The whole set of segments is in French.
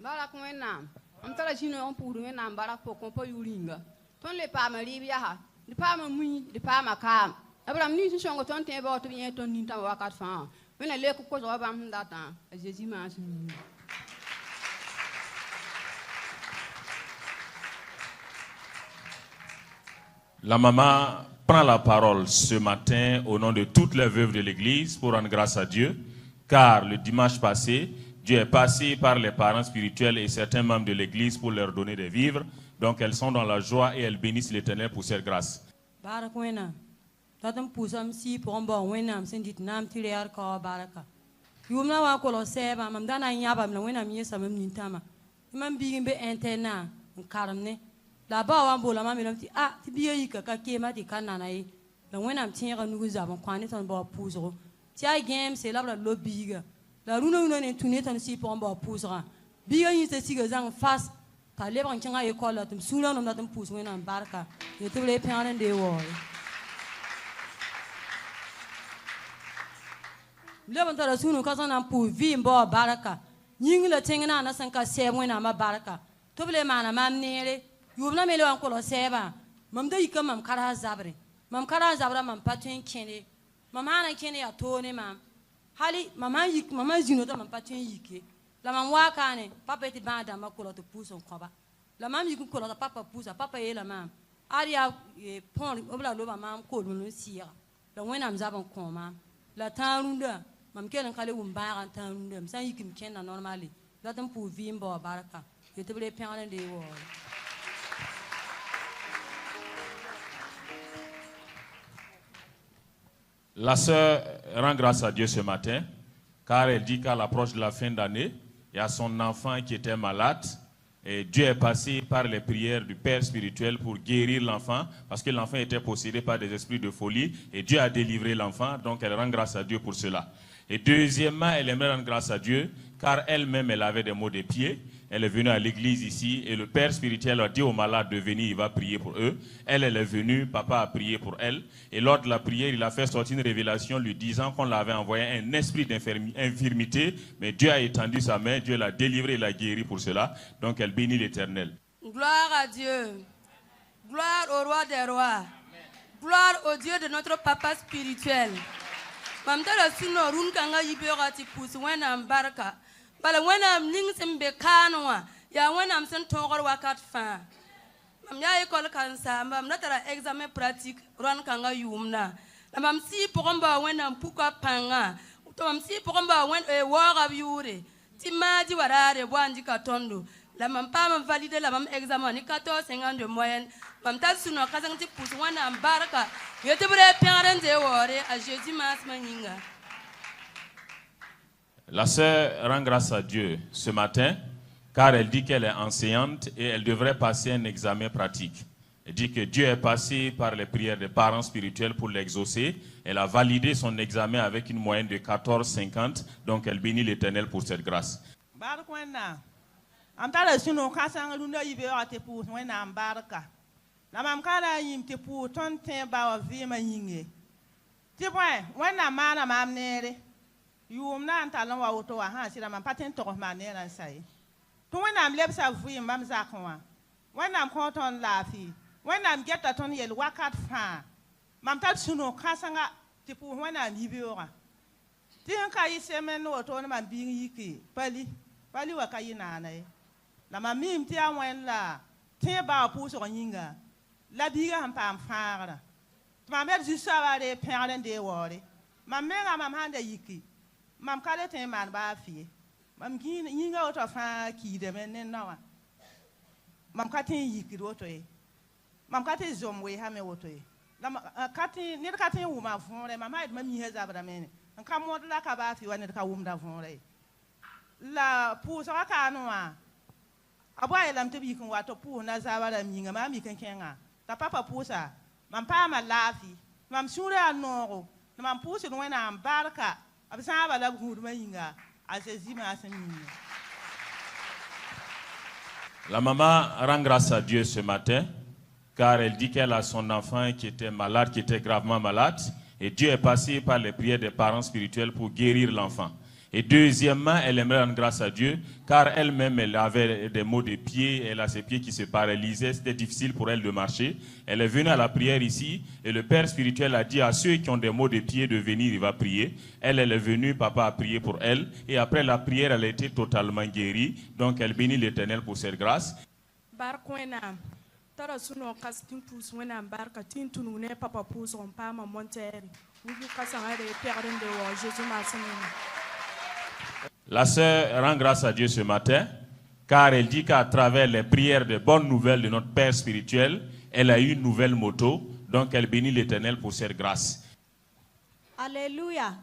Barak wenam. Am tala jino on pour wenam barak pour qu'on peut yuringa. Ton le pas ma libia. De pas ma mui, de pas ma cam. Abraham ni chongo ton te ba to bien ton ni ta wakat fa. When le ko ko bam data. Jésus ma. La maman prend la parole ce matin au nom de toutes les veuves de l'Église pour rendre grâce à Dieu, car le dimanche passé, Dieu est passé par les parents spirituels et certains membres de l'Église pour leur donner des vivres. Donc elles sont dans la joie et elles bénissent l'Éternel pour cette grâce. La ba wan bola ma melam ti ti biye yi ka ke ma ti kanana yi la wena mtin ga nugu za bon kwani ton ba puzo ti ai game c'est la lo biga la runa ne tuni ton si pon ba puzo biga yi se siga zang fas ta le ban kinga école la tum sula no na tum puzo wena barka ye to le pian de wo le ban ta sunu ka sana pu vi mbo barka nying la tingna na san ka se wena ma barka to le mana mam nere yubna mele wan kolo seba mam da yika mam kara zabre mam patun kene mam hana kene ya tone mam hali mama yik mama zino da mam patun yike la mam waka ne papa ti banda ma kolo to puso koba la mam yik kolo da papa pusa papa yela mam aria pon obla lo mam ko no sira la wena am zaban ko mam la tanunda mam kelen kale wumba ran tanunda sam yikim kenna normally la tam pu vimbo baraka yetebre pian de wo. La sœur rend grâce à Dieu ce matin, car elle dit qu'à l'approche de la fin d'année, il y a son enfant qui était malade, et Dieu est passé par les prières du Père spirituel pour guérir l'enfant, parce que l'enfant était possédé par des esprits de folie, et Dieu a délivré l'enfant, donc elle rend grâce à Dieu pour cela. Et deuxièmement, elle aimerait rendre grâce à Dieu, car elle-même, elle avait des maux de pied. Elle est venue à l'église ici et le Père spirituel a dit aux malades de venir, il va prier pour eux. Elle est venue, papa a prié pour elle. Et lors de la prière, il a fait sortir une révélation lui disant qu'on l'avait envoyé un esprit d'infirmité. Mais Dieu a étendu sa main, Dieu l'a délivré et l'a guéri pour cela. Donc elle bénit l'Éternel. Gloire à Dieu. Gloire au roi des rois. Gloire au Dieu de notre papa spirituel. Mamtala suno run kanga yibera ti pus wena mbaraka. Bala wena mning sembe kanwa ya wena msen tongor wakat fa. Mam ya école kansa mam natara examen pratique ron kanga yumna. La mam si pogomba wena mpuka panga. To mam si pogomba wen wora biure. Ti maji warare bwanji katondo. La mam pa mam valider la mam examen ni 14,50 de moyenne. Mam ta suno kazang ti pus wena mbaraka. Yete bre piaren de wore a Jésus mas maninga. La sœur rend grâce à Dieu ce matin, car elle dit qu'elle est enseignante et elle devrait passer un examen pratique. Elle dit que Dieu est passé par les prières des parents spirituels pour l'exaucer. Elle a validé son examen avec une moyenne de 14,50, donc elle bénit l'Éternel pour cette grâce. Yum na antalon wa auto wa ha sira man paten to ma ne ran sai to wenam lebsa vuim bam zakwa wenam konton lafi wenam getta ton yel wakat fa mam tat suno kasanga tipu wenam yibiora tin ka yisemen no to na man bi yiki pali wa kayina na la mamim ti awen la tin ba pu so nyinga la biga ham pam fara ma mer ju saware peren de wore mam menga mam hande yiki mam kale ten man ba fi mam gi yinga oto fa ki de men nawa mam katin yiki oto e mam katin zom we ha me oto e la katin ni katin wu ma fonre mam haid mam yi heza bra men kan mod la ka ba fi wa ne ka wum da fonre la pu so ka no a abwa elam te bi kun wa to pu na za bra mi nga ma mi kan kenga ta papa pu sa mam pa ma lafi mam sura no mam pu so no na barka. La maman rend grâce à Dieu ce matin, car elle dit qu'elle a son enfant qui était malade, qui était gravement malade, et Dieu est passé par les prières des parents spirituels pour guérir l'enfant. Et deuxièmement, elle aimerait rendre grâce à Dieu, car elle-même, elle avait des maux de pieds, elle a ses pieds qui se paralysaient, c'était difficile pour elle de marcher. Elle est venue à la prière ici, et le Père spirituel a dit à ceux qui ont des maux de pieds de venir, il va prier. Elle est venue, papa a prié pour elle, et après la prière, elle a été totalement guérie. Donc elle bénit l'Éternel pour cette grâce. La sœur rend grâce à Dieu ce matin, car elle dit qu'à travers les prières de bonnes nouvelles de notre Père spirituel, elle a eu une nouvelle moto, donc elle bénit l'Éternel pour cette grâce. Alléluia.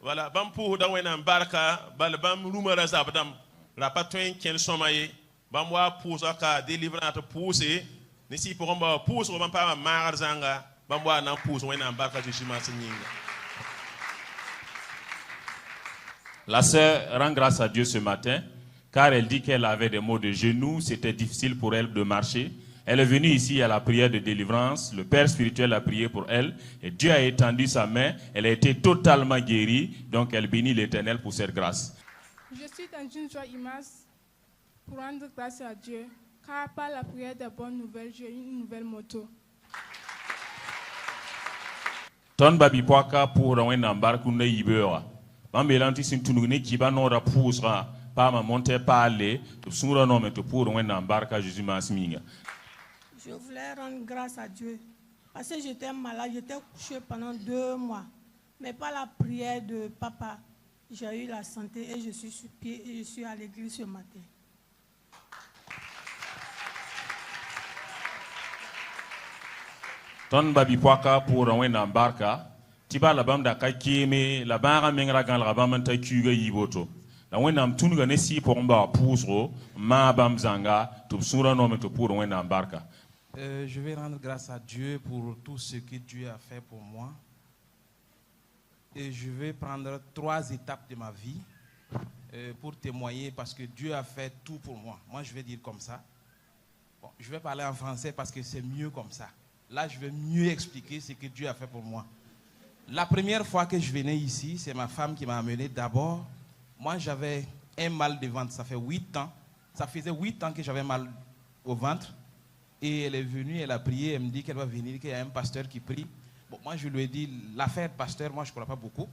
Voilà, bam pour dans un barca, bam rumeur zabdam, la patouin qui est somaillé, bam wa pousse à délivrer notre pousse, n'ici pour un pousse, on va pas marzanga, bam wa nan pousse, on un barca de chimasinga. La sœur rend grâce à Dieu ce matin, car elle dit qu'elle avait des maux de genoux, c'était difficile pour elle de marcher. Elle est venue ici à la prière de délivrance. Le Père spirituel a prié pour elle et Dieu a étendu sa main. Elle a été totalement guérie. Donc elle bénit l'Éternel pour cette grâce. Je suis dans une joie immense pour rendre grâce à Dieu, car par la prière des bonnes nouvelles, j'ai eu une nouvelle moto. Ton babi poaka pour un embarque ou neibeura. Mambelanti sintununi kiba no rapusra pa ma monte pa aller sura no meto pour un embarque Jésus masminga. Je voulais rendre grâce à Dieu parce que j'étais malade, j'étais couché pendant 2 mois. Mais par la prière de papa, j'ai eu la santé et je suis sur pied et je suis à l'église ce matin. Ton babi poaka pour un embarque. Tiba la bam da kakime la bara mengra gan la bam ta kuga yiboto. La wenam tunga nesi pour mba pousro ma bam zanga to sura no meto pour un embarque. Je vais rendre grâce à Dieu pour tout ce que Dieu a fait pour moi. Et je vais prendre 3 étapes de ma vie pour témoigner parce que Dieu a fait tout pour moi. Moi, je vais dire comme ça. Bon, je vais parler en français parce que c'est mieux comme ça. Là, je vais mieux expliquer ce que Dieu a fait pour moi. La première fois que je venais ici, c'est ma femme qui m'a amené. D'abord, moi, j'avais un mal de ventre. Ça fait 8 ans. Ça faisait 8 ans que j'avais mal au ventre. Et elle est venue, elle a prié, elle me dit qu'elle va venir, qu'il y a un pasteur qui prie. Bon, moi, je lui ai dit, l'affaire pasteur, moi, je ne crois pas beaucoup.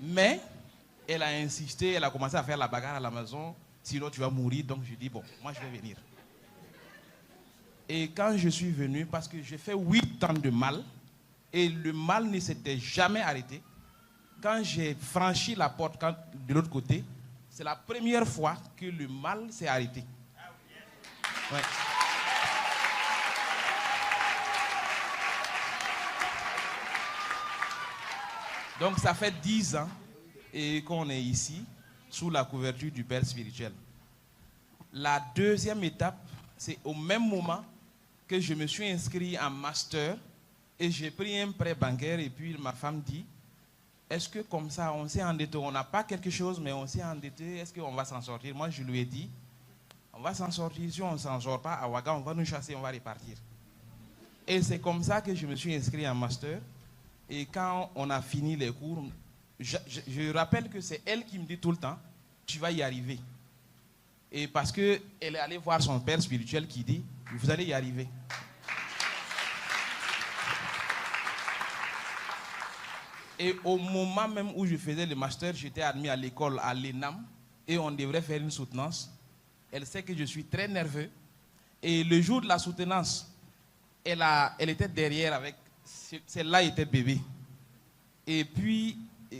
Mais elle a insisté, elle a commencé à faire la bagarre à la maison. Sinon, tu vas mourir. Donc, je dis, bon, moi, je vais venir. Et quand je suis venu, parce que j'ai fait 8 ans de mal, et le mal ne s'était jamais arrêté, quand j'ai franchi la porte de l'autre côté, c'est la première fois que le mal s'est arrêté. Ouais. Donc ça fait 10 ans et qu'on est ici, sous la couverture du Père spirituel. La deuxième étape, c'est au même moment que je me suis inscrit en master et j'ai pris un prêt bancaire et puis ma femme dit, est-ce que comme ça on s'est endetté, on n'a pas quelque chose mais on s'est endetté, est-ce qu'on va s'en sortir? Moi je lui ai dit, on va s'en sortir, si on ne s'en sort pas à Ouaga, on va nous chasser, on va repartir. Et c'est comme ça que je me suis inscrit en master. Et quand on a fini les cours, je rappelle que c'est elle qui me dit tout le temps, tu vas y arriver. Et parce qu'elle est allée voir son père spirituel qui dit, vous allez y arriver. Et au moment même où je faisais le master, j'étais admis à l'école à l'ENAM et on devrait faire une soutenance. Elle sait que je suis très nerveux. Et le jour de la soutenance, elle était derrière avec... Celle-là était bébé. Et puis,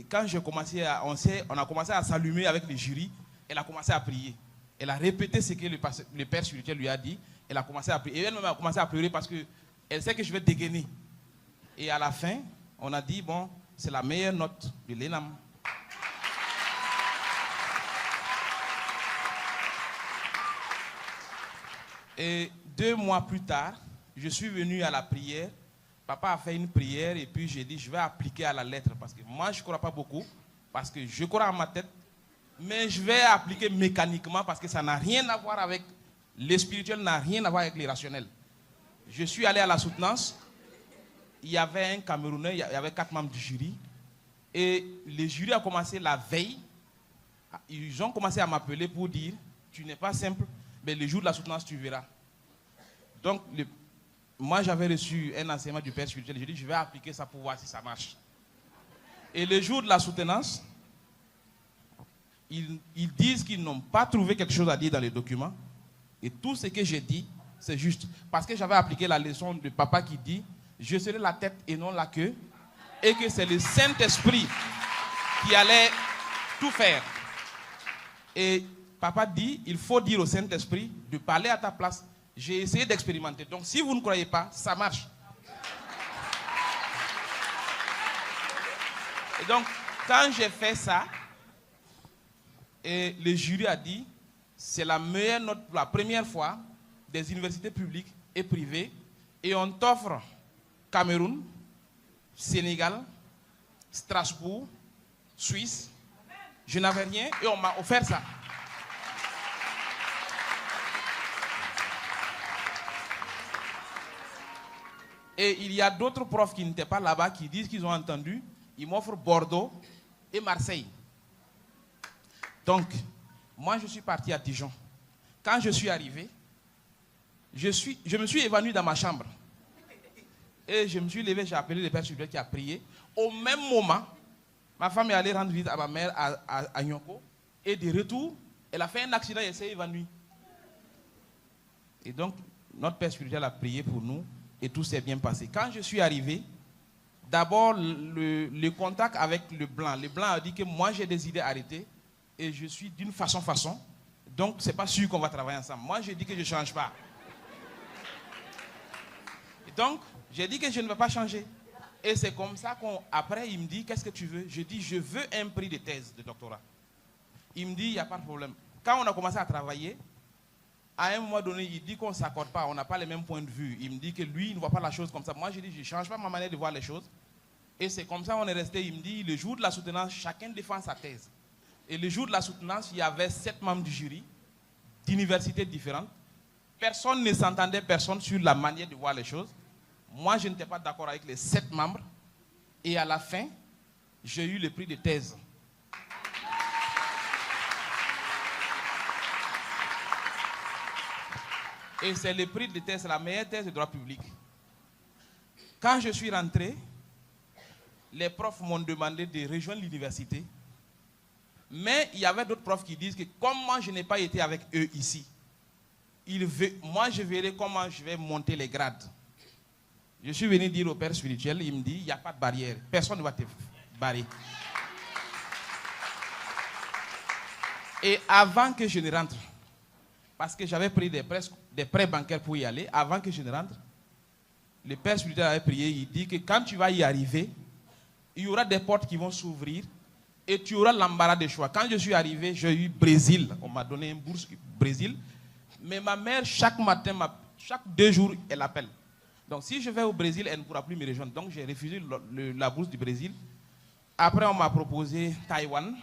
quand j'ai commencé on a commencé à s'allumer avec le jury, elle a commencé à prier. Elle a répété ce que le père spirituel lui a dit. Elle a commencé à prier. Et elle-même a commencé à pleurer parce qu'elle sait que je vais dégainer. Et à la fin, on a dit, bon, c'est la meilleure note de l'ENAM. Et 2 mois plus tard, je suis venu à la prière papa a fait une prière et puis j'ai dit, je vais appliquer à la lettre. Parce que moi, je ne crois pas beaucoup, parce que je crois en ma tête, mais je vais appliquer mécaniquement parce que ça n'a rien à voir avec, le spirituel n'a rien à voir avec l'irrationnel. Je suis allé à la soutenance, il y avait un Camerounais, il y avait 4 membres du jury, et le jury a commencé la veille, ils ont commencé à m'appeler pour dire, tu n'es pas simple, mais le jour de la soutenance, tu verras. Donc, moi, j'avais reçu un enseignement du Père spirituel, j'ai dit, je vais appliquer ça pour voir si ça marche. Et le jour de la soutenance, ils disent qu'ils n'ont pas trouvé quelque chose à dire dans les documents, et tout ce que j'ai dit, c'est juste. Parce que j'avais appliqué la leçon de papa qui dit, je serai la tête et non la queue, et que c'est le Saint-Esprit qui allait tout faire. Et papa dit, il faut dire au Saint-Esprit de parler à ta place. J'ai essayé d'expérimenter. Donc si vous ne croyez pas, ça marche. Et donc, quand j'ai fait ça, et le jury a dit, c'est la meilleure note pour la première fois des universités publiques et privées, et on t'offre Cameroun, Sénégal, Strasbourg, Suisse. Je n'avais rien et on m'a offert ça. Et il y a d'autres profs qui n'étaient pas là-bas qui disent qu'ils ont entendu. Ils m'offrent Bordeaux et Marseille. Donc, moi je suis parti à Dijon. Quand je suis arrivé, je me suis évanoui dans ma chambre. Et je me suis levé, j'ai appelé le Père spirituel qui a prié. Au même moment, ma femme est allée rendre visite à ma mère à Nyoko. Et de retour, elle a fait un accident et elle s'est évanouie. Et donc, notre Père spirituel a prié pour nous et tout s'est bien passé. Quand je suis arrivé, d'abord, le contact avec le blanc. Le blanc a dit que moi, j'ai des idées arrêtées et je suis d'une façon. Donc, ce n'est pas sûr qu'on va travailler ensemble. Moi, j'ai dit que je ne change pas. Et donc, j'ai dit que je ne vais pas changer. Et c'est comme ça qu'après, il me dit, qu'est-ce que tu veux? Je dis, je veux un prix de thèse de doctorat. Il me dit, il n'y a pas de problème. Quand on a commencé à travailler, à un moment donné, il dit qu'on ne s'accorde pas, on n'a pas les mêmes points de vue. Il me dit que lui, il ne voit pas la chose comme ça. Moi, j'ai dit, je ne change pas ma manière de voir les choses. Et c'est comme ça qu'on est resté. Il me dit, le jour de la soutenance, chacun défend sa thèse. Et le jour de la soutenance, il y avait 7 membres du jury, d'universités différentes. Personne ne s'entendait, personne sur la manière de voir les choses. Moi, je n'étais pas d'accord avec les 7 membres. Et à la fin, j'ai eu le prix de thèse. Et c'est le prix de thèse, la meilleure thèse de droit public. Quand je suis rentré, les profs m'ont demandé de rejoindre l'université. Mais il y avait d'autres profs qui disent que comme moi, je n'ai pas été avec eux ici, moi, je verrai comment je vais monter les grades. Je suis venu dire au Père spirituel, il me dit, il n'y a pas de barrière. Personne ne va te barrer. Et avant que je ne rentre, parce que j'avais pris des prêts bancaires pour y aller, avant que je ne rentre, le Père spirituel avait prié, il dit que quand tu vas y arriver, il y aura des portes qui vont s'ouvrir et tu auras l'embarras de choix. Quand je suis arrivé, j'ai eu Brésil. On m'a donné une bourse Brésil. Mais ma mère, chaque matin, chaque 2 jours, elle appelle. Donc si je vais au Brésil, elle ne pourra plus me rejoindre. Donc j'ai refusé la bourse du Brésil. Après, on m'a proposé Taïwan.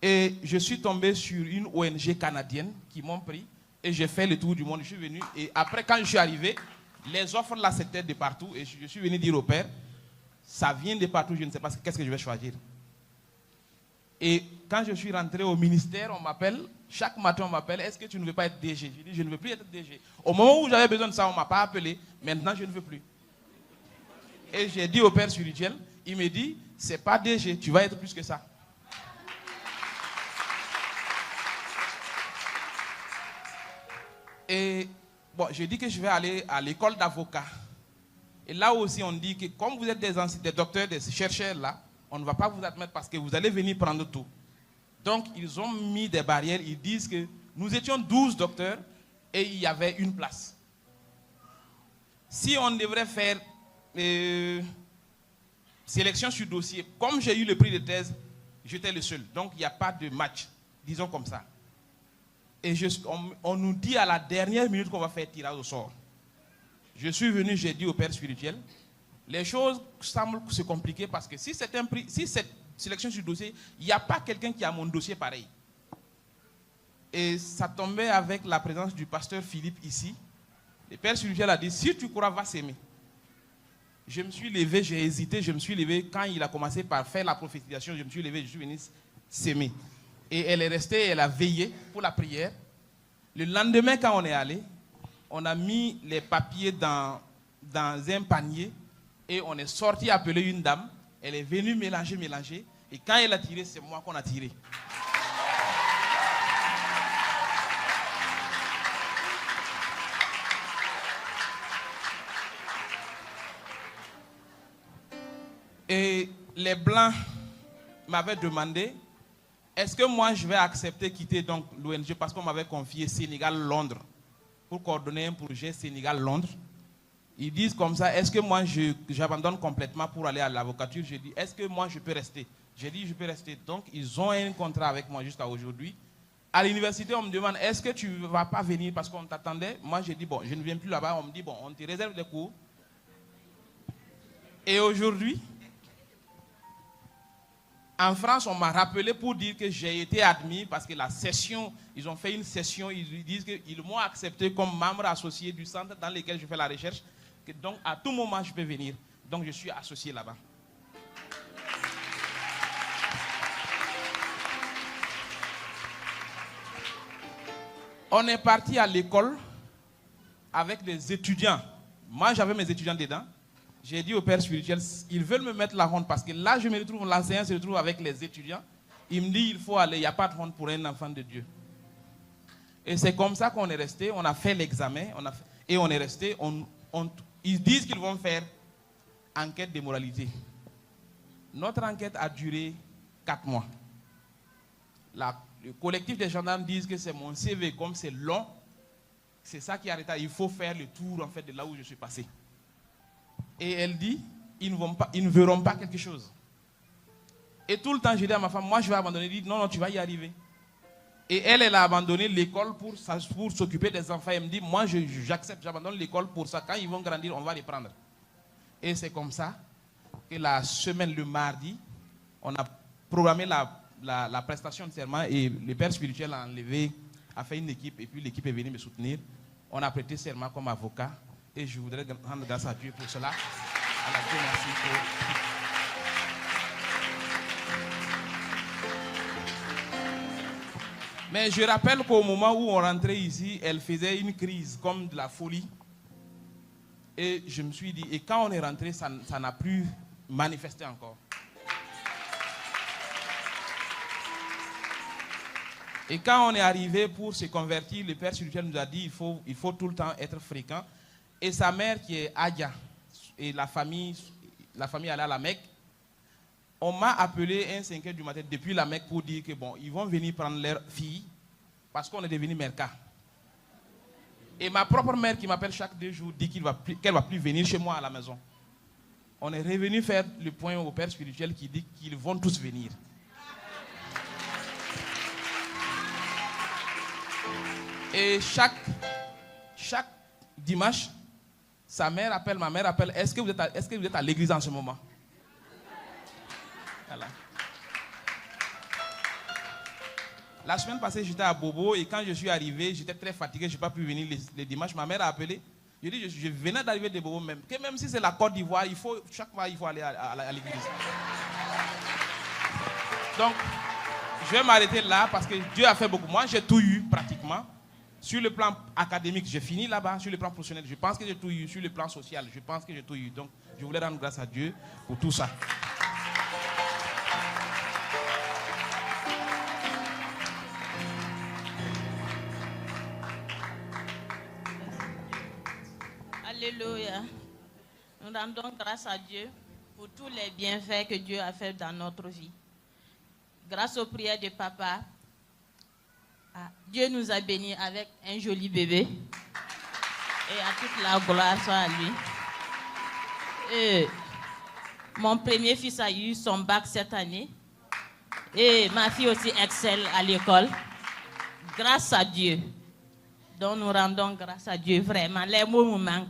Et je suis tombé sur une ONG canadienne qui m'ont pris. Et j'ai fait le tour du monde. Je suis venu. Et après, quand je suis arrivé, les offres là, c'était de partout. Et je suis venu dire au Père, ça vient de partout, je ne sais pas qu'est-ce que je vais choisir. Et quand je suis rentré au ministère, on m'appelle. Chaque matin, on m'appelle, est-ce que tu ne veux pas être DG? Je dis, je ne veux plus être DG. Au moment où j'avais besoin de ça, on ne m'a pas appelé. Maintenant, je ne veux plus. Et j'ai dit au Père spirituel, il me dit, c'est pas DG, tu vas être plus que ça. Et bon, j'ai dit que je vais aller à l'école d'avocat. Et là aussi, on dit que comme vous êtes des docteurs, des chercheurs là, on ne va pas vous admettre parce que vous allez venir prendre tout. Donc, ils ont mis des barrières. Ils disent que nous étions 12 docteurs et il y avait une place. Si on devrait faire sélection sur dossier, comme j'ai eu le prix de thèse, j'étais le seul. Donc, il n'y a pas de match, disons comme ça. Et on nous dit à la dernière minute qu'on va faire tirage au sort. Je suis venu, j'ai dit au Père spirituel, les choses semblent se compliquer parce que si cette sélection sur dossier, il n'y a pas quelqu'un qui a mon dossier pareil. Et ça tombait avec la présence du pasteur Philippe ici. Le père spirituel a dit, si tu crois, va s'aimer. Je me suis levé, j'ai hésité, je me suis levé. Quand il a commencé par faire la prophétisation, je me suis levé, je suis venu s'aimer. Et elle est restée, elle a veillé pour la prière. Le lendemain, quand on est allé, on a mis les papiers dans un panier et on est sorti appeler une dame. Elle est venue mélanger. Et quand elle a tiré, c'est moi qu'on a tiré. Et les Blancs m'avaient demandé, est-ce que moi je vais accepter quitter donc l'ONG parce qu'on m'avait confié Sénégal-Londres pour coordonner un projet Sénégal-Londres. Ils disent comme ça, est-ce que moi j'abandonne complètement pour aller à l'avocature? J'ai dit, est-ce que moi je peux rester? J'ai dit, je peux rester. Donc ils ont un contrat avec moi jusqu'à aujourd'hui. À l'université, on me demande, est-ce que tu ne vas pas venir parce qu'on t'attendait? Moi j'ai dit, bon, je ne viens plus là-bas. On me dit, bon, on te réserve des cours. Et aujourd'hui, en France, on m'a rappelé pour dire que j'ai été admis parce que la session, ils ont fait une session, ils disent qu'ils m'ont accepté comme membre associé du centre dans lequel je fais la recherche. Que donc, à tout moment, je peux venir. Donc, je suis associé là-bas. On est parti à l'école avec des étudiants. Moi, j'avais mes étudiants dedans. J'ai dit au père spirituel, ils veulent me mettre la honte parce que là, je me retrouve, l'enseignant se retrouve avec les étudiants. Il me dit, il faut aller, il n'y a pas de honte pour un enfant de Dieu. Et c'est comme ça qu'on est resté, on a fait l'examen, et on est resté, ils disent qu'ils vont faire enquête de moralité. Notre enquête a duré 4 mois. Le collectif des gendarmes disent que c'est mon CV, comme c'est long, c'est ça qui est arrêté. Il faut faire le tour en fait, de là où je suis passé. Et elle dit, ils ne verront pas quelque chose. Et tout le temps, je dis à ma femme, moi je vais abandonner. Elle dit, non, tu vas y arriver. Et elle a abandonné l'école pour s'occuper des enfants. Elle me dit, moi j'accepte, j'abandonne l'école pour ça. Quand ils vont grandir, on va les prendre. Et c'est comme ça que la semaine, le mardi, on a programmé la prestation de serment et le père spirituel a fait une équipe et puis l'équipe est venue me soutenir. On a prêté serment comme avocat. Et je voudrais rendre grâce à Dieu pour cela. À la Dieu merci Mais je rappelle qu'au moment où on rentrait ici, elle faisait une crise comme de la folie. Et je me suis dit, et quand on est rentré, ça n'a plus manifesté encore. Et quand on est arrivé pour se convertir, le père spirituel nous a dit il faut tout le temps être fréquent. Et sa mère qui est Adja, et la famille allait à la Mecque, on m'a appelé un 5h du matin depuis la Mecque pour dire que bon, ils vont venir prendre leur fille parce qu'on est devenu Merca. Et ma propre mère qui m'appelle chaque 2 jours dit qu'elle ne va plus venir chez moi à la maison. On est revenu faire le point au père spirituel qui dit qu'ils vont tous venir. Et chaque dimanche, ma mère appelle, est-ce que vous êtes à l'église en ce moment? Voilà. La semaine passée, j'étais à Bobo et quand je suis arrivé, j'étais très fatigué, je n'ai pas pu venir les dimanches. Ma mère a appelé. Je dis, je venais d'arriver de Bobo même. Que même si c'est la Côte d'Ivoire, chaque fois, il faut aller à l'église. Donc, je vais m'arrêter là parce que Dieu a fait beaucoup. Moi, j'ai tout eu pratiquement. Sur le plan académique, j'ai fini là-bas. Sur le plan professionnel, je pense que j'ai tout eu. Sur le plan social, je pense que j'ai tout eu. Donc, je voulais rendre grâce à Dieu pour tout ça. Alléluia. Nous rendons grâce à Dieu pour tous les bienfaits que Dieu a fait dans notre vie. Grâce aux prières de papa, Dieu nous a bénis avec un joli bébé. Et à toute la gloire soit à lui. Et mon premier fils a eu son bac cette année. Et ma fille aussi excelle à l'école. Grâce à Dieu. Donc nous rendons grâce à Dieu vraiment. Les mots nous manquent.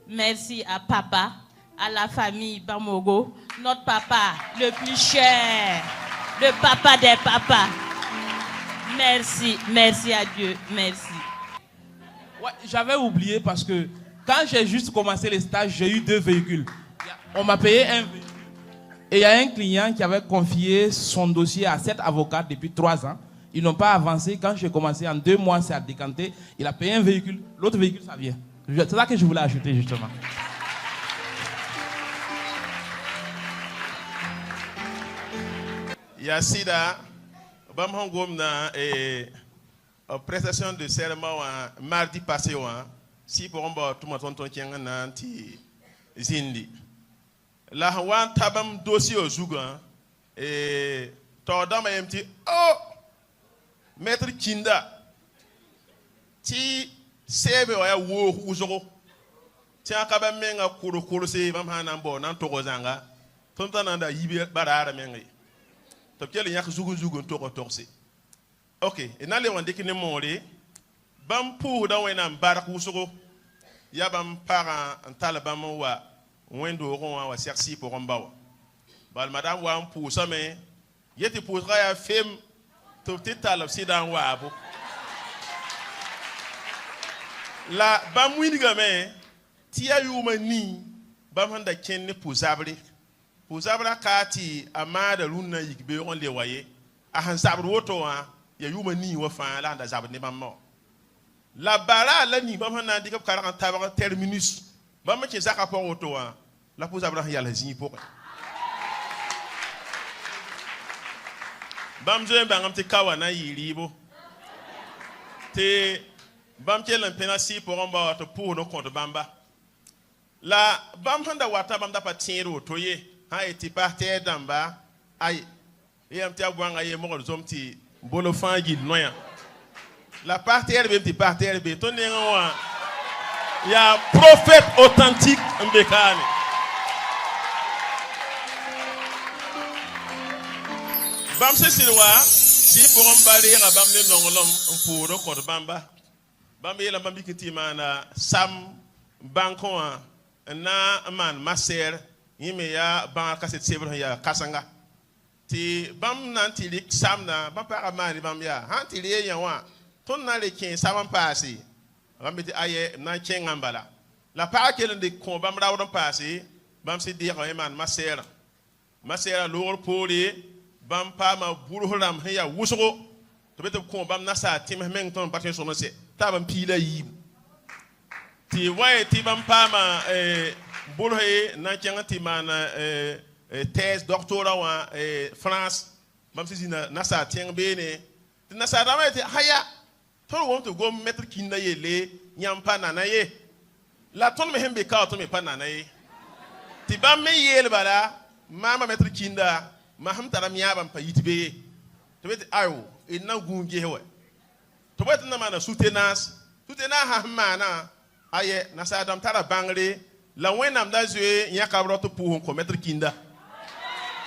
Merci à papa. à la famille Bamogo, notre papa le plus cher, le papa des papas. Merci, merci à Dieu, merci. Ouais, j'avais oublié parce que quand j'ai juste commencé les stages, j'ai eu 2 véhicules. On m'a payé un véhicule. Et il y a un client qui avait confié son dossier à 7 avocats depuis 3 ans. Ils n'ont pas avancé. Quand j'ai commencé, en 2 mois, c'est à décanter. Il a payé un véhicule. L'autre véhicule, ça vient. C'est ça que je voulais ajouter, justement. Yassida, Bamhongomna et prestation de serment mardi passé, si pour tout le monde qui est Zindi. La wan tabam dossier au Zougan et Tordam MT. Oh, Maître Kinda, ti sebe wa wo uzoro. Tiens, Kabamenga Kuro se Bamhanambo, Nantorozanga, Tontananda Yibi Barara Mengi. Topkel yak Zugu Toro Torse. Ok, et n'allez on décliner mon lait. Bam pour dans un barak uzoro. Yabam para un talabamo wa. Wendo ron wa sersi pour Rombawa. Bal madame wa pour ça mais yeti pour ya femme to tital si dans wa abo. La bam windiga mais tia yuma ni bam handa ken pour zabri. Pour zabra kati amada lunna yigbe on le waye. A han zabro woto wa ya yuma ni wa fa la handa zabri ne bam mo. La bara la ni bam handa dikap 40 tabara terminus. Bam ci zaka po woto wa la pose abraham yalla zini pour bam je bangam te kawana yiribo te bam ke lan penasi pour on ba to pour no compte bamba la bam handa wata bam da patiro to ye ha eti parter damba ay e am te abwanga ye mo zomti bolo fangi noya la parter be ti parter be to ne wa ya prophète authentique mbekani. Bam se silwa si pour on bali ya bam le nongolom pour le code bamba bam yela bam bikiti mana sam banko na man maser yime ya ban kaset sebre ya kasanga ti bam nanti lik sam na bam para mani bam ya hanti le ya wa ton na le kin sam passé bam ti aye na chengambala la para kelen de ko bam rawdon passé bam se dire man maser lour poli bam pa ma burulam ya wusugo to beto ko bam nasa tim meng ton patin sono se ta bam pila yi ti waye ti bam pa ma burhe na kyanga ti mana thèse doctorat wa France bam si na nasa tieng bene ti nasa da ma ti haya to won to go mettre kinda ye le nyam pa na ye la ton me hembe ka to me pa na ye ti bam me yel bala mama mettre kinda maham taram yabam pa yitbe to bet ayo inna gunge hewe to bet na mana soutenance ha mana aye na sadam tara bangre la wenam da zwe yakabro to pour ko mettre kinda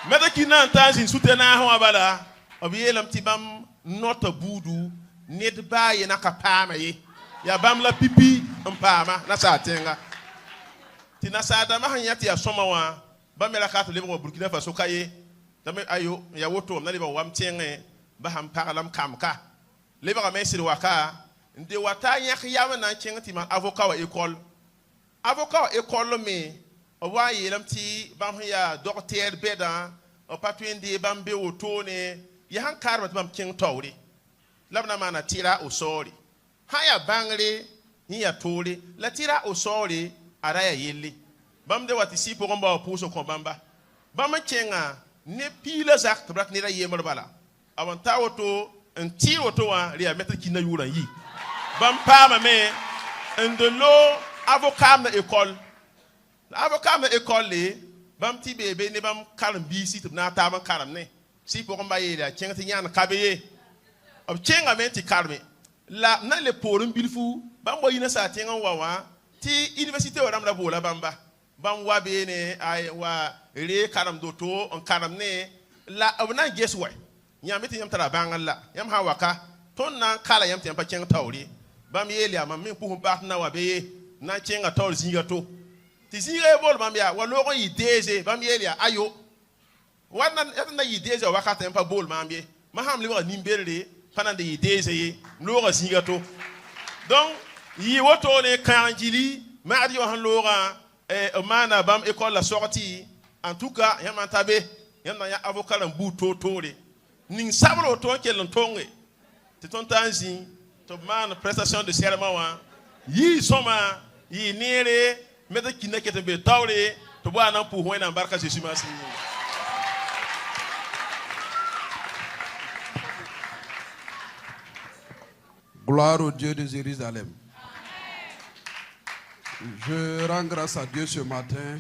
antanzin soutenance ho abala obiyelam tibam nota budu net baye na kapama ye ya bam la pipi mpama na satenga ti na sadam ha yati ya somawa bamela kato lebo Burkina Faso kaye tame ayo ya woto na leba wam tienge ba ham paralam kamka leba ga mesir waka nde wata yak yama na tienge ti man avocat wa école me o wa yelam ti bam ya docteur beda o patwende bam be woto ne ya han karba bam king tawri labna mana tira o sori haya bangre ni ya tole la tira o sori araya yelle bam de wati si pour mba pouso ko bamba bam kenga ne pile zak to brak ni ra yemal bala awan tawoto en tiwoto wa ria mettre kina yura yi bam pama me en de lo avocat na école le bam ti bebe ne bam karam bi si to na ta ban karam ne si pour mba yela kenga ti nyana kabeye ob kenga men ti karme la na le porum bilfu bam bo yina sa tenga wawa ti université wa ramda bola bamba bam wa bene ay wa re karam doto on karam ne la abna geswa nyamiti nyam tara bangalla yam ha waka ton na kala yam tempa keng tawri bam yeli am min pu bat na wa be na kenga tawr zinga to ti zire bol mambia wa logo yi deze bambia ayo wana yatna yi deze wakati pa bol mambia ma ham liwa nimbere pendant de yi deze logo zinga to donc yi woto ne kanjili mardi yo han loga mana bam école la sortie en tout cas yama tabe yama ya avocat en bouto tore ning sabro to kel tonge te ton tanzi to man prestation de serment wa yi soma yi nere meta kinekete be tawre to bo anan pour hoina barka Jésus merci. Gloire au Dieu de Jérusalem. Je rends grâce à Dieu ce matin,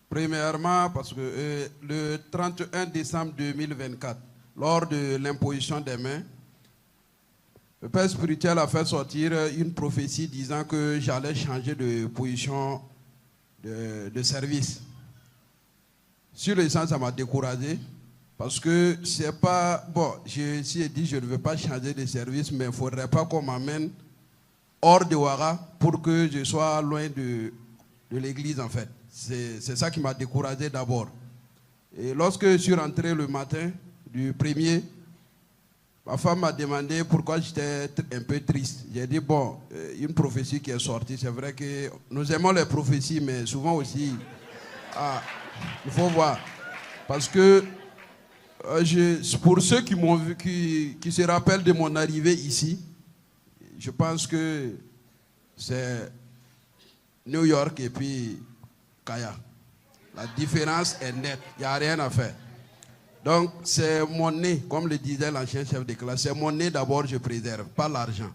premièrement parce que le 31 décembre 2024, lors de l'imposition des mains, le Père spirituel a fait sortir une prophétie disant que j'allais changer de position de service. Sur le sens, ça m'a découragé parce que c'est pas... Bon, j'ai dit je ne veux pas changer de service, mais il ne faudrait pas qu'on m'amène hors de Ouara pour que je sois loin de l'église en fait. C'est ça qui m'a découragé d'abord. Et lorsque je suis rentré le matin du 1er, ma femme m'a demandé pourquoi j'étais un peu triste. J'ai dit bon, une prophétie qui est sortie, c'est vrai que nous aimons les prophéties, mais souvent aussi, il faut voir. Parce que pour ceux qui m'ont vu, qui se rappellent de mon arrivée ici, je pense que c'est New York et puis Kaya. La différence est nette, il n'y a rien à faire. Donc c'est mon nez, comme le disait l'ancien chef de classe, c'est mon nez d'abord je préserve, pas l'argent.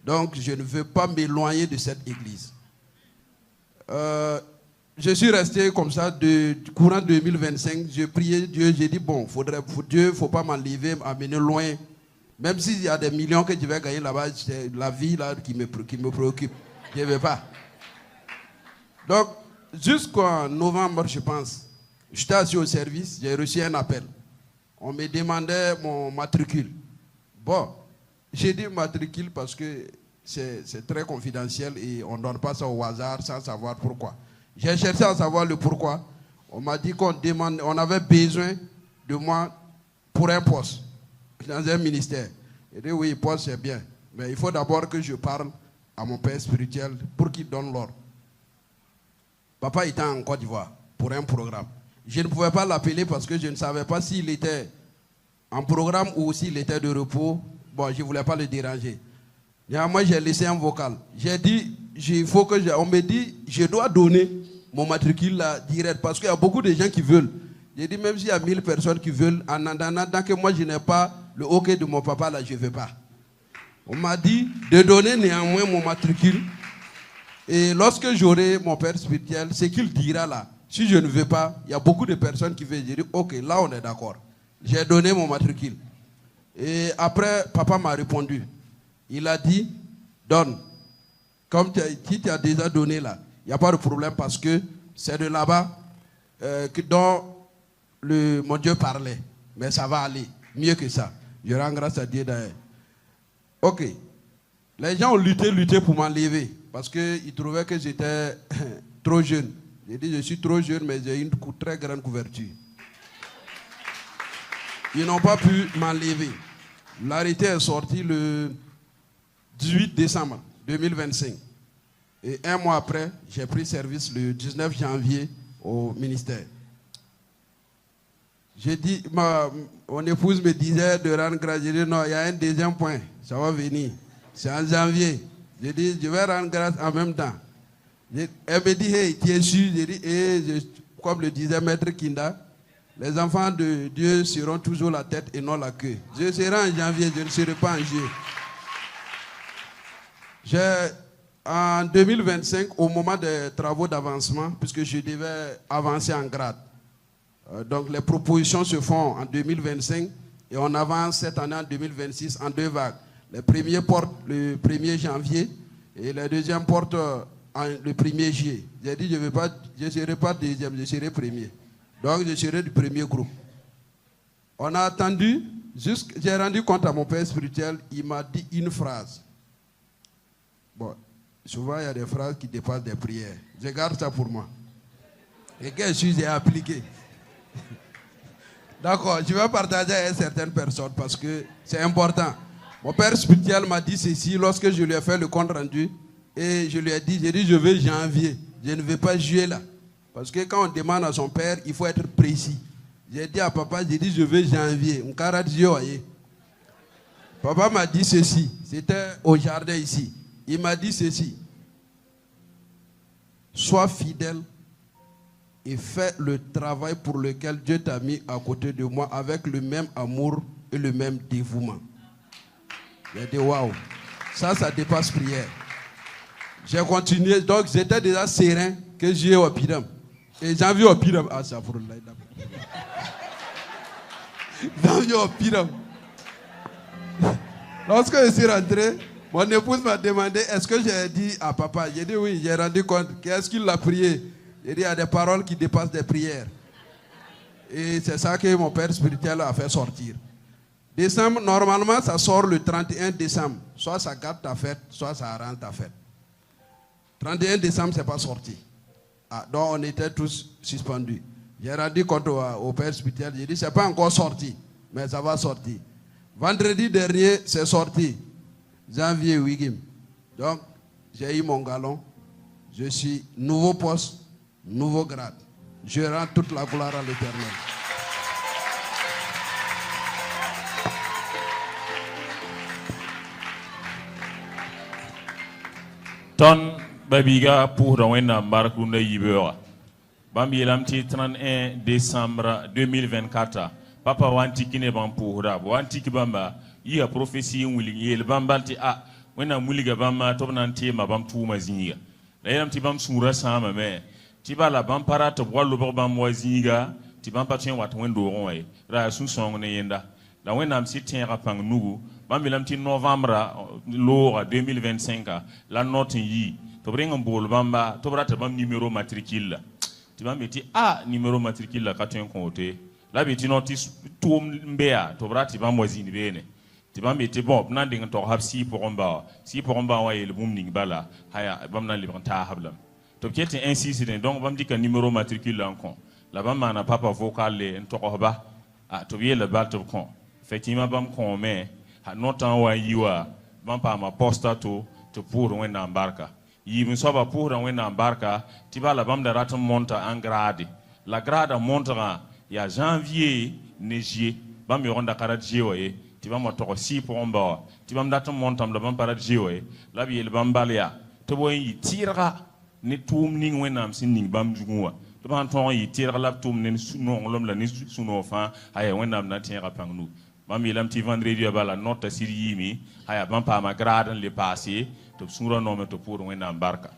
Donc je ne veux pas m'éloigner de cette église. Je suis resté comme ça de courant 2025, je priais Dieu, j'ai dit bon, Dieu, il ne faut pas m'enlever, m'amener loin. Même s'il y a des millions que je vais gagner là-bas, c'est la vie là qui me préoccupe. Je ne veux pas. Donc, jusqu'en novembre, je pense, j'étais assis au service, j'ai reçu un appel. On me demandait mon matricule. Bon, j'ai dit matricule parce que c'est très confidentiel et on ne donne pas ça au hasard sans savoir pourquoi. J'ai cherché à savoir le pourquoi. On m'a dit qu'on avait besoin de moi pour un poste dans un ministère. Il dit oui, poste c'est bien, mais il faut d'abord que je parle à mon père spirituel pour qu'il donne l'ordre. Papa était en Côte d'Ivoire pour un programme. Je ne pouvais pas l'appeler parce que je ne savais pas s'il était en programme ou s'il était de repos. Bon, je ne voulais pas le déranger. Moi, j'ai laissé un vocal. J'ai dit, on me dit, je dois donner mon matricule là, direct parce qu'il y a beaucoup de gens qui veulent. J'ai dit, même s'il y a 1000 personnes qui veulent, en attendant que moi je n'ai pas le OK de mon papa là, je ne veux pas. On m'a dit de donner néanmoins mon matricule. Et lorsque j'aurai mon père spirituel, ce qu'il dira là, si je ne veux pas, il y a beaucoup de personnes qui veulent. J'ai dit, OK, là on est d'accord. J'ai donné mon matricule. Et après, papa m'a répondu. Il a dit, donne. Comme tu as déjà donné là, il n'y a pas de problème parce que c'est de là-bas dont mon Dieu parlait. Mais ça va aller mieux que ça. Je rends grâce à Dieu d'ailleurs. Ok. Les gens ont lutté pour m'enlever parce qu'ils trouvaient que j'étais trop jeune. J'ai dit, je suis trop jeune, mais j'ai une très grande couverture. Ils n'ont pas pu m'enlever. L'arrêté est sorti le 18 décembre 2025. Et un mois après, j'ai pris service le 19 janvier au ministère. J'ai dit, mon épouse me disait de rendre grâce. J'ai dit, non, il y a un deuxième point, ça va venir. C'est en janvier. J'ai dit, je vais rendre grâce en même temps. Elle me dit, hey, tu es sûr? J'ai dit, comme le disait Maître Kinda, les enfants de Dieu seront toujours la tête et non la queue. Je serai en janvier, je ne serai pas en juillet. En 2025, au moment des travaux d'avancement, puisque je devais avancer en grade, donc les propositions se font en 2025 et on avance cette année en 2026 en 2 vagues. Les premiers portent le 1er janvier et les deuxièmes portent le 1er juillet. J'ai dit, je ne serai pas deuxième, je serai premier. Donc je serai du premier groupe. On a attendu, j'ai rendu compte à mon père spirituel, il m'a dit une phrase. Bon, Souvent, il y a des phrases qui dépassent des prières. Je garde ça pour moi. Et que j'ai appliqué. D'accord, je vais partager avec certaines personnes parce que c'est important. Mon père spirituel m'a dit ceci lorsque je lui ai fait le compte rendu. Et je lui ai dit, je veux janvier. Je ne veux pas juillet là. Parce que quand on demande à son père, il faut être précis. J'ai dit à papa, je veux janvier. Papa m'a dit ceci. C'était au jardin ici. Il m'a dit ceci. Sois fidèle et fais le travail pour lequel Dieu t'a mis à côté de moi avec le même amour et le même dévouement. J'ai dit waouh, ça dépasse prière. J'ai continué, donc j'étais déjà serein que j'ai au Piram. Et j'ai vu au Piram. Ah, ça pour là. J'ai vu au Piram. Lorsque je suis rentré, mon épouse m'a demandé est-ce que j'ai dit à papa. J'ai dit oui, j'ai rendu compte. Qu'est-ce qu'il a prié? J'ai dit il y a des paroles qui dépassent des prières. Et c'est ça que mon père spirituel a fait sortir. Décembre, normalement, ça sort le 31 décembre. Soit ça gâte ta fête, soit ça rend ta fête. 31 décembre, ce n'est pas sorti. Ah, donc on était tous suspendus. J'ai rendu compte au père spirituel. J'ai dit, ce n'est pas encore sorti, mais ça va sortir. Vendredi dernier, c'est sorti. Janvier, Wigim. Donc, j'ai eu mon galon. Je suis nouveau poste, nouveau grade. Je rends toute la gloire à l'Éternel. Ton babiga pour Rwanda Markunda Yibewa. Bambi lamti 31 décembre 2024. Papa wanti kine ban pour rab. Wanti kibamba. Il a prophétie willing. Il bambalti a. Wena muliga bamba tobnanti ma bam tu mazinga. La yamti bam sura sama me. Tiba la bam para to wallo bam wazinga. Tibam patien wat wendo ronwe. Ra sun song ne yenda. La wena am sitien rapang nugu. Bambi lamti novembre l'or 2025 la note yi to bringa bol bamba to brata bam numéro matricule ti bambi ti numéro matricule ka ten compte la bi ti notice to mbea to brata bam wazini bene ti bambi ti bon nan ding to hab si pour omba wa yel bum ning bala haya bam nan libanta hablam to kete insiste donc bam di ka numéro matricule encore la bam mana papa vocal le to hoba to bi le bal to kon effectivement bam kon mais notan wa yiwa bampa ma posta to pour wena embarka yi soba pour wena embarka tiba la bam de raton monta en grade la grade montera ya janvier neige bam yoronda karat jewe tiba mo to si pour omba tiba daton montam la bam parat jewe la bi el bambalia to boy yi tira ni tum ning wena am sin ning bam juwa to ban ton yi tira la tum ne suno lom la ni suno fa ay wena am na tira pangnu Mami lam ti vendredi bala note siri yimi haya bampa ma grade le passé to sura no me to pour wena embarka